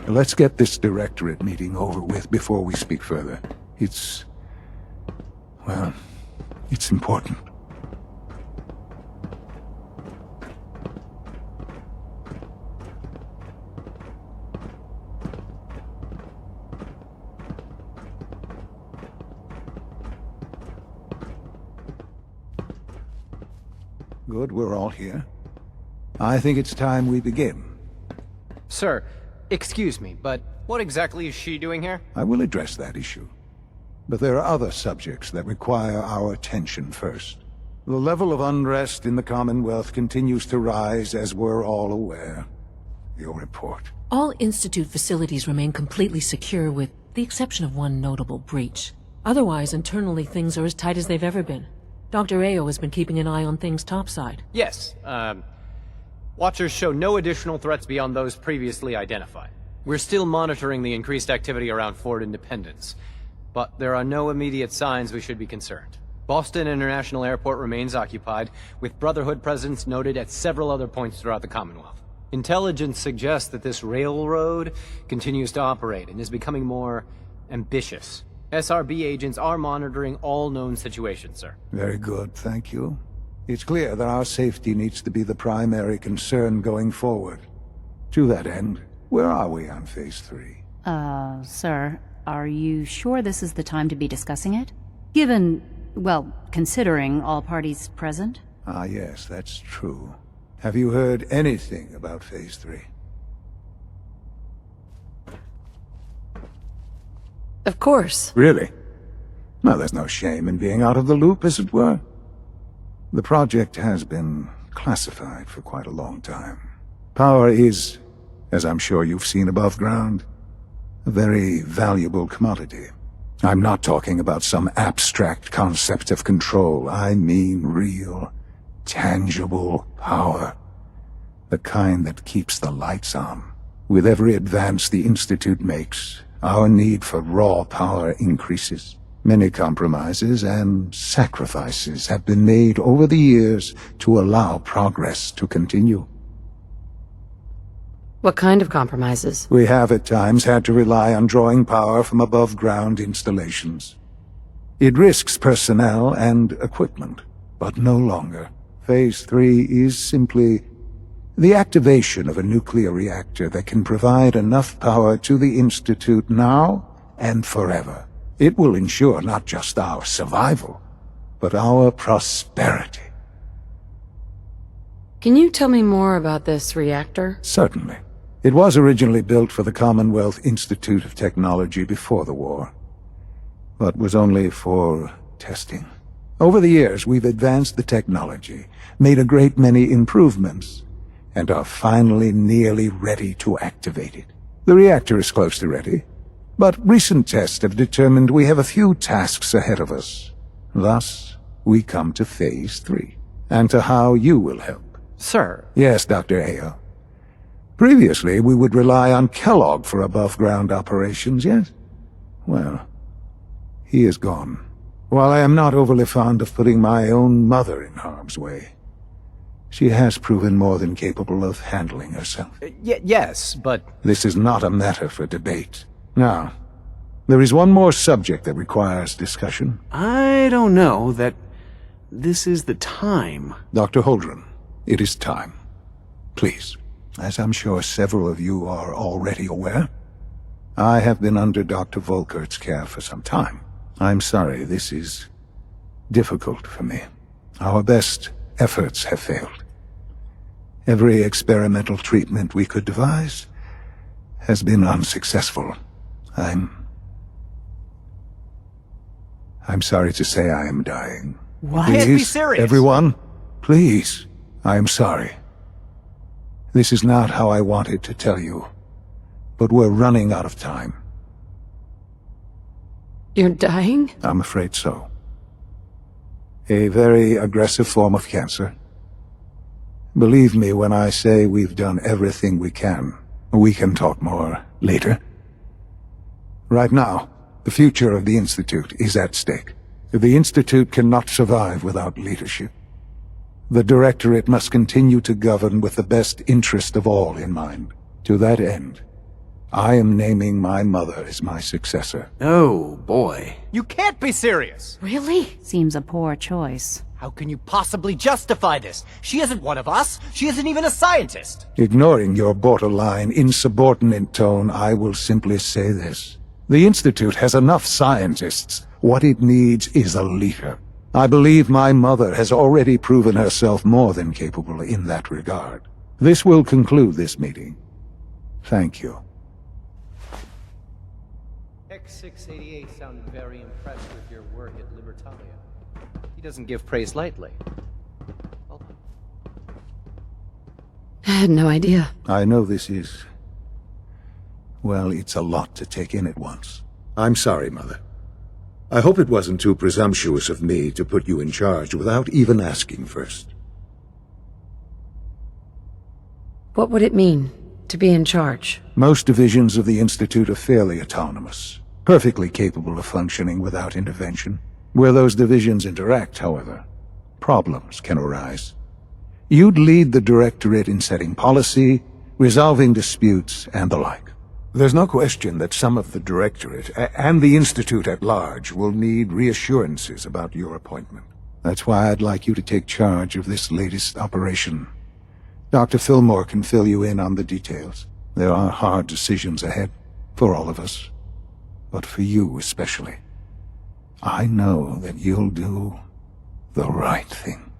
Let's get this directorate meeting over with before we speak further. Well, it's important. Good, we're all here. I think it's time we begin. Sir, excuse me, but what exactly is she doing here? I will address that issue. But there are other subjects that require our attention first. The level of unrest in the Commonwealth continues to rise, as we're all aware. Your report. All Institute facilities remain completely secure with the exception of one notable breach. Otherwise, internally things are as tight as they've ever been. Dr. Ayo has been keeping an eye on things topside. Yes, Watchers show no additional threats beyond those previously identified. We're still monitoring the increased activity around Fort Independence, but there are no immediate signs we should be concerned. Boston International Airport remains occupied, with Brotherhood presence noted at several other points throughout the Commonwealth. Intelligence suggests that this railroad continues to operate and is becoming more ambitious. SRB agents are monitoring all known situations, sir. Very good, thank you. It's clear that our safety needs to be the primary concern going forward. To that end, where are we on Phase 3? Sir, are you sure this is the time to be discussing it? Given, well, considering all parties present? Ah, yes, that's true. Have you heard anything about Phase 3? Of course. Really? Well, there's no shame in being out of the loop, as it were. The project has been classified for quite a long time. Power is, as I'm sure you've seen above ground, a very valuable commodity. I'm not talking about some abstract concept of control. I mean real, tangible power. The kind that keeps the lights on. With every advance the Institute makes, our need for raw power increases. Many compromises and sacrifices have been made over the years to allow progress to continue. What kind of compromises? We have at times had to rely on drawing power from above-ground installations. It risks personnel and equipment, but no longer. Phase 3 is simply the activation of a nuclear reactor that can provide enough power to the Institute now and forever. It will ensure not just our survival, but our prosperity. Can you tell me more about this reactor? Certainly. It was originally built for the Commonwealth Institute of Technology before the war, but was only for testing. Over the years, we've advanced the technology, made a great many improvements, and are finally nearly ready to activate it. The reactor is close to ready, but recent tests have determined we have a few tasks ahead of us. Thus, we come to Phase 3, and to how you will help. Sir. Yes, Dr. Ayo. Previously, we would rely on Kellogg for above-ground operations, yes? Well, he is gone. While I am not overly fond of putting my own mother in harm's way, she has proven more than capable of handling herself. Yes, but... This is not a matter for debate. Now, there is one more subject that requires discussion. I don't know that this is the time. Dr. Holdren, it is time. Please, as I'm sure several of you are already aware, I have been under Dr. Volkert's care for some time. I'm sorry, this is difficult for me. Our best efforts have failed. Every experimental treatment we could devise has been unsuccessful. I'm sorry to say I am dying. What? Can't be serious. Everyone, please, I am sorry. This is not how I wanted to tell you, but we're running out of time. You're dying? I'm afraid so. A very aggressive form of cancer. Believe me when I say we've done everything we can. We can talk more later. Right now, the future of the Institute is at stake. The Institute cannot survive without leadership. The Directorate must continue to govern with the best interest of all in mind. To that end, I am naming my mother as my successor. Oh, boy. You can't be serious! Really? Seems a poor choice. How can you possibly justify this? She isn't one of us. She isn't even a scientist. Ignoring your borderline, insubordinate tone, I will simply say this. The Institute has enough scientists. What it needs is a leader. I believe my mother has already proven herself more than capable in that regard. This will conclude this meeting. Thank you. X688 sounded very impressed with your work at Libertalia. He doesn't give praise lightly. Well, I had no idea. I know this is... well, it's a lot to take in at once. I'm sorry, Mother. I hope it wasn't too presumptuous of me to put you in charge without even asking first. What would it mean to be in charge? Most divisions of the Institute are fairly autonomous, perfectly capable of functioning without intervention. Where those divisions interact, however, problems can arise. You'd lead the Directorate in setting policy, resolving disputes, and the like. There's no question that some of the Directorate, and the Institute at large, will need reassurances about your appointment. That's why I'd like you to take charge of this latest operation. Dr. Fillmore can fill you in on the details. There are hard decisions ahead, for all of us, but for you especially. I know that you'll do the right thing.